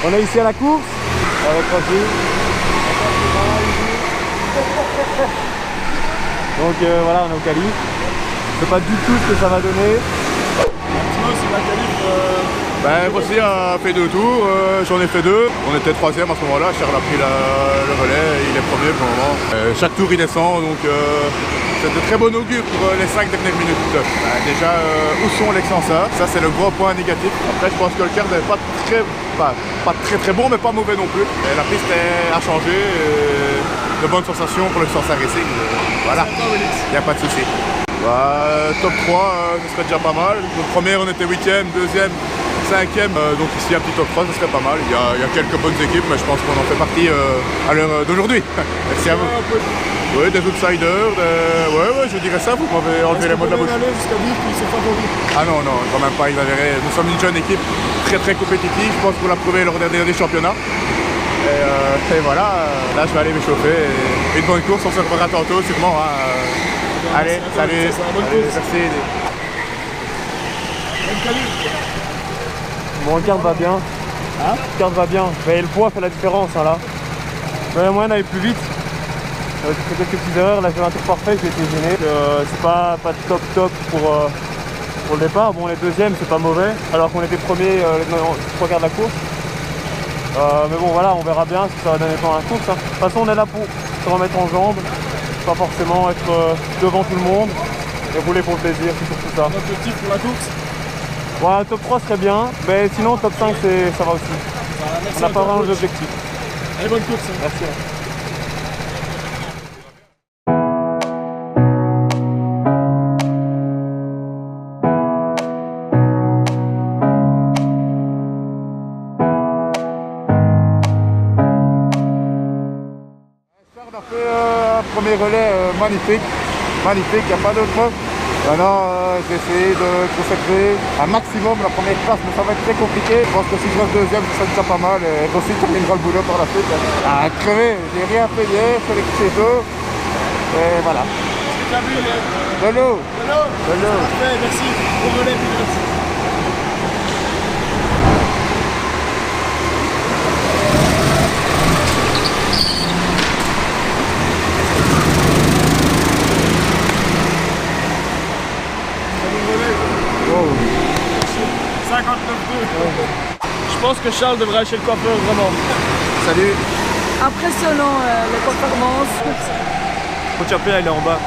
On est ici à la course avec Roger. Donc voilà, on est au qualif. Je sais pas du tout ce que ça va donner. C'est la qualif. Rossi a fait 2 tours, j'en ai fait 2. On était 3e à ce moment-là, Charles a pris le relais, il est premier pour le moment. Chaque tour il descend, donc c'est de très bon augure pour les 5 dernières minutes. Déjà, où sont les Xansa? Ça c'est le gros point négatif. Après je pense que le quart n'est pas très bon, mais pas mauvais non plus. Et la piste a changé, de bonnes sensations pour le Xansa Racing. Voilà, il n'y a pas de souci. Top 3, ce serait déjà pas mal. Donc première on était 8e, 2e, 5e, donc ici un petit top 3, ce serait pas mal. Il y a quelques bonnes équipes, mais je pense qu'on en fait partie à l'heure d'aujourd'hui. Merci à vous. Oui, des outsiders, ouais, je dirais ça, vous m'avez enlevé les mots de la bouche. Jusqu'à dire qu'ils sont favoris. Ah non, quand même pas exagéré. Nous sommes une jeune équipe très compétitive, je pense qu'on l'a prouvé lors des derniers championnats. Et voilà, là je vais aller m'échauffer. Une bonne course, on se reverra tantôt sûrement. Allez, salut. Merci. Bon, le kart va bien. Hein? Le kart va bien. Mais le poids fait la différence hein, là. Mais moi, on allait plus vite. J'ai fait quelques petites erreurs. Là, j'ai un tour parfait, j'ai été gêné. C'est pas top pour le départ. Bon, les deuxièmes, c'est pas mauvais. Alors qu'on était premier les 3 quarts de la course. Mais bon, voilà, on verra bien ce que ça va donner pendant la course. Hein. De toute façon, on est là pour se remettre en jambes. Pas forcément être devant tout le monde et rouler pour le plaisir, c'est surtout ça. L'objectif pour la course? Ouais, un top 3 serait bien, mais sinon top 5 ça va aussi. On n'a pas vraiment d'objectif. Allez, bonne course. Merci. On a fait un premier relais magnifique, il n'y a pas d'autre mot. Maintenant, j'ai essayé de consacrer un maximum la première place, mais ça va être très compliqué. Je pense que si je reste deuxième, ça sera pas mal. Et aussi, terminera le boulot par la suite. À crever, j'ai rien fait hier, je fais les coucher tôt. Et voilà. Est-ce que tu as vu De l'eau. Parfait, merci. Bon relais, puis merci. Wow. 59,2. Je pense que Charles devrait aller chez le coiffeur vraiment. Salut. Impressionnant les performances. Coach Appel, il est en bas.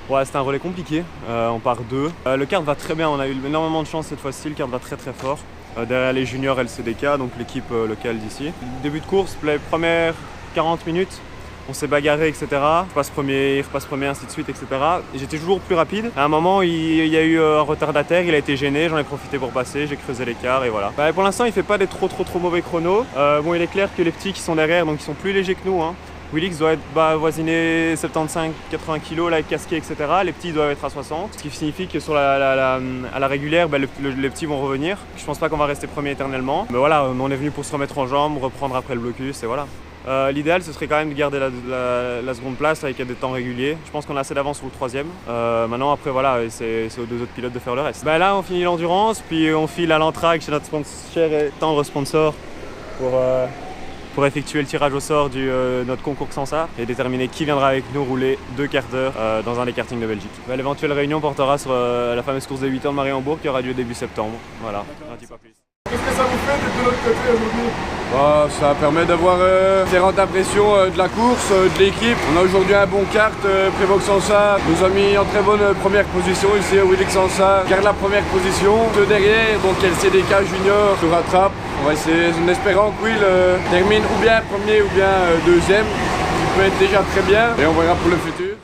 Ouais, c'était un relais compliqué. On part 2. Le kart va très bien, on a eu énormément de chance cette fois-ci. Le kart va très fort. Derrière les juniors LCDK, donc l'équipe locale d'ici. Début de course, les premières 40 minutes. On s'est bagarré, etc. Je passe premier, il repasse premier, ainsi de suite, etc. Et j'étais toujours plus rapide. À un moment, il y a eu un retardataire, il a été gêné, j'en ai profité pour passer, j'ai creusé l'écart et voilà. Pour l'instant, il fait pas des trop mauvais chronos. Bon, il est clair que les petits qui sont derrière, donc ils sont plus légers que nous. Hein. Willix doit être avoisiné 75-80 kg là, avec casqué, etc. Les petits doivent être à 60. Ce qui signifie que sur à la régulière, les petits vont revenir. Je pense pas qu'on va rester premier éternellement. Mais voilà, on est venu pour se remettre en jambes, reprendre après le blocus et voilà. L'idéal ce serait quand même de garder la seconde place avec des temps réguliers. Je pense qu'on a assez d'avance sur le troisième. Maintenant après voilà, c'est aux 2 autres pilotes de faire le reste. Là on finit l'endurance, puis on file à l'entrague chez notre cher et tendre sponsor pour effectuer le tirage au sort de notre concours Xansa et déterminer qui viendra avec nous rouler 2 quarts d'heure dans un des kartings de Belgique. L'éventuelle réunion portera sur la fameuse course des 8 ans de Mariembourg qui aura lieu début septembre. Voilà, un petit peu plus. Qu'est-ce que ça vous fait d'être de l'autre côté aujourd'hui? Ça permet d'avoir différentes impressions de la course, de l'équipe. On a aujourd'hui un bon kart, Prévost Xansa nous a mis en très bonne première position ici au Willix Xansa. Garde la première position, deux derrière, donc LCDK Junior se rattrape. On va essayer en espérant que Will termine ou bien premier ou bien deuxième, qui peut être déjà très bien et on verra pour le futur.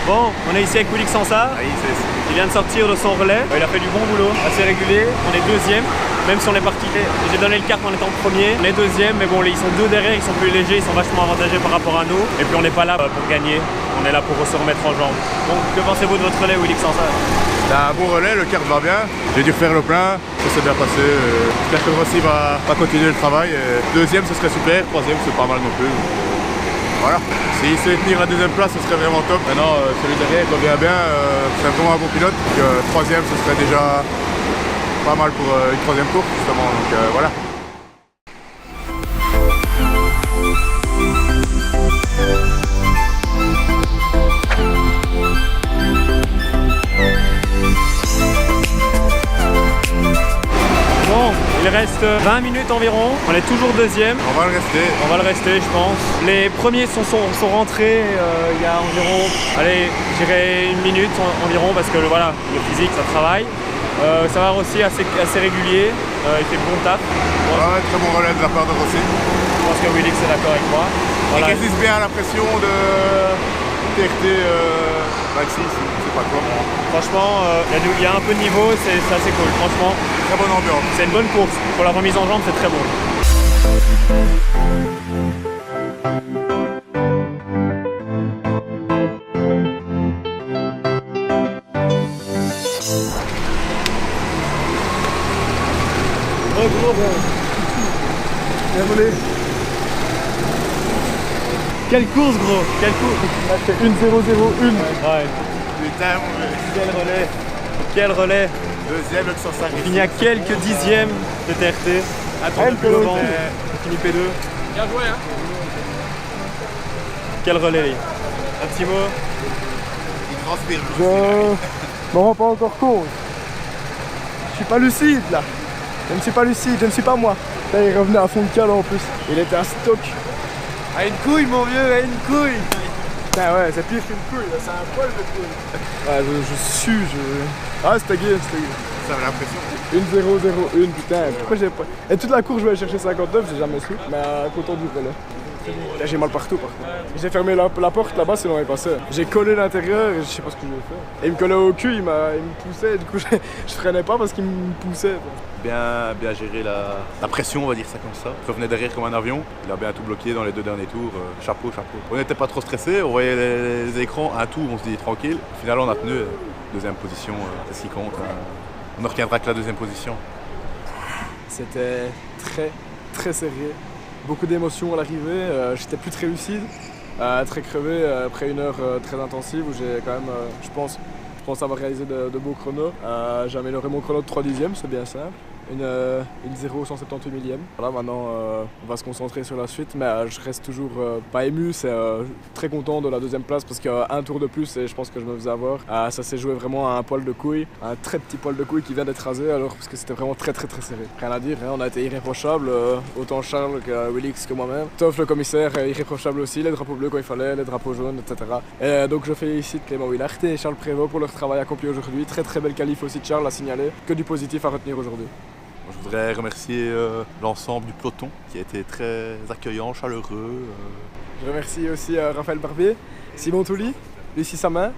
Bon, on est ici avec Willix Xansa. Il vient de sortir de son relais. Il a fait du bon boulot, assez régulier. On est deuxième. même si on est parti, j'ai donné le kart en étant premier, les deuxièmes, mais bon, ils sont deux derrière, ils sont plus légers, ils sont vachement avantagés par rapport à nous. Et puis on n'est pas là pour gagner, on est là pour se remettre en jambes. Donc que pensez-vous de votre relais, Willix Sansard? T'as un bon relais, le kart va bien. J'ai dû faire le plein, ça s'est bien passé. J'espère que Rossi va continuer le travail. Deuxième, ce serait super. Troisième, c'est pas mal non plus. Voilà. S'il sait tenir la deuxième place, ce serait vraiment top. Maintenant, celui derrière revient bien. C'est vraiment un bon pilote. Donc, troisième, ce serait déjà pas mal pour une troisième course, justement. Donc voilà. Il reste 20 minutes environ, on est toujours deuxième. On va le rester. On va le rester, je pense. Les premiers sont rentrés il y a environ, allez, je dirais une minute environ, parce que voilà, le physique, ça travaille. Ça va aussi assez régulier, il fait bon taf. Ouais, très bon relais de la part de Rossi. Je pense que Willix est d'accord avec moi. Voilà. Il résiste bien à la pression de TRT 26, je sais pas quoi. Franchement, il y a un peu de niveau, c'est assez cool. Franchement, très bonne ambiance. C'est une bonne course. Pour la remise en jambe, c'est très bon. Désolé. Quelle course, gros. Quelle course. Là, c'est 1-0-0-1. Ouais. Putain, Quel relais. Quel relais. Deuxième, le 105. Il y a quelques dixièmes de TRT. Attends, on finit P2. Bien joué, hein. Quel relais. Un petit mot. Il transpire. Je me rends pas encore compte. Je suis pas lucide là. Je ne suis pas lucide, je ne suis pas moi. Là, il revenait à fond de cale en plus. Il était à stock. À une couille, mon vieux, à une couille. Putain, ouais, c'est pire qu'une couille, là, c'est un poil de couille. Ouais, je sue, Ah, c'était gay, c'était gay. Ça avait l'impression. 1-0-0-1, putain. Pourquoi j'ai pas. Et toute la course, je vais aller chercher 59, j'ai jamais su. Mais content du relais. Là, j'ai mal partout par contre. J'ai fermé la porte là-bas, sinon il passait. J'ai collé l'intérieur et je sais pas ce que je vais faire. Et il me collait au cul, il me poussait, et du coup je freinais pas parce qu'il me poussait. Bien géré la pression, on va dire ça comme ça. Il revenait derrière comme un avion. Il a bien tout bloqué dans les deux derniers tours. Chapeau. On n'était pas trop stressés, on voyait les écrans, un tour, on se dit tranquille. Au final, on a tenu deuxième position, c'est ce qui compte. On ne retiendra que la deuxième position. C'était très serré. Beaucoup d'émotions à l'arrivée, j'étais plus très lucide, très crevé après une heure très intensive où j'ai quand même, je pense avoir réalisé de beaux chronos. J'ai amélioré mon chrono de 3 dixièmes, c'est bien simple. Une 0,178 millième. Voilà, maintenant on va se concentrer sur la suite, mais je reste toujours pas ému, c'est très content de la deuxième place parce qu'un tour de plus et je pense que je me faisais avoir. Ça s'est joué vraiment à un poil de couille, un très petit poil de couille qui vient d'être rasé alors parce que c'était vraiment très serré. Rien à dire, hein, on a été irréprochable, autant Charles que Willix que moi-même. Toff le commissaire, irréprochable aussi, les drapeaux bleus quand il fallait, les drapeaux jaunes, etc. Et donc je félicite Clément Willart et Charles Prévost pour leur travail accompli aujourd'hui. Très belle qualif aussi de Charles à signaler, que du positif à retenir aujourd'hui. Je voudrais remercier l'ensemble du peloton qui a été très accueillant, chaleureux. Je remercie aussi Raphaël Barbier, Simon Touli, Lucie Samin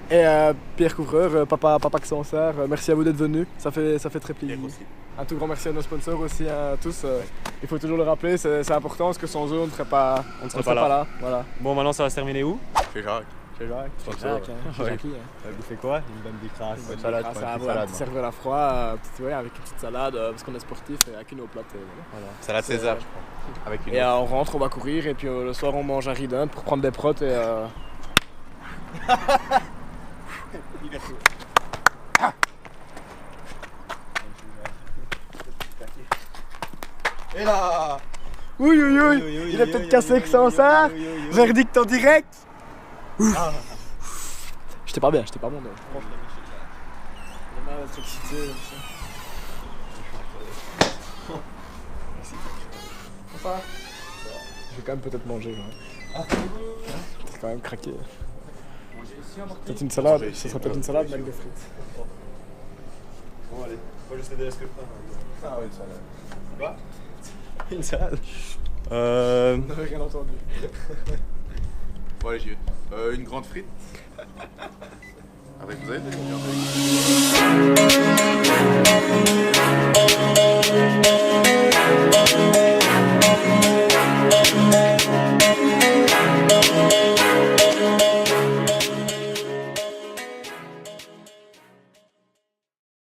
et Pierre Couvreur, Papa Sansard. Merci à vous d'être venus, ça fait très plaisir. Un tout grand merci à nos sponsors aussi, à tous. Il faut toujours le rappeler, c'est important parce que sans eux on ne serait pas là. Voilà. Bon, maintenant ça va se terminer où? Chez Jacques. Chez Jackie. Vous faites quoi? Une bonne décrasse. Une salade. Un petit serveur à froid, avec une petite salade parce qu'on est sportif et avec une eau plate. Voilà. Salade César, je crois. Avec une on rentre, on va courir et puis le soir on mange un ridin pour prendre des protes et. Il est fou. Et là. Oui, il a peut-être cassé avec ça. Verdict en direct. J'étais pas bon. Franchement. J'ai mal à être excité. Enfin, je vais quand même peut-être manger. Peut-être quand même craqué. Peut-être une salade. Ce sera peut-être une salade avec des frites. Bon, allez. Moi, je sais déjà ce que je prends. Ah oui, une salade. Quoi? Une salade. Vous n'avez rien entendu. Bon, allez, j'y vais. Une grande frite. Avec vous avez des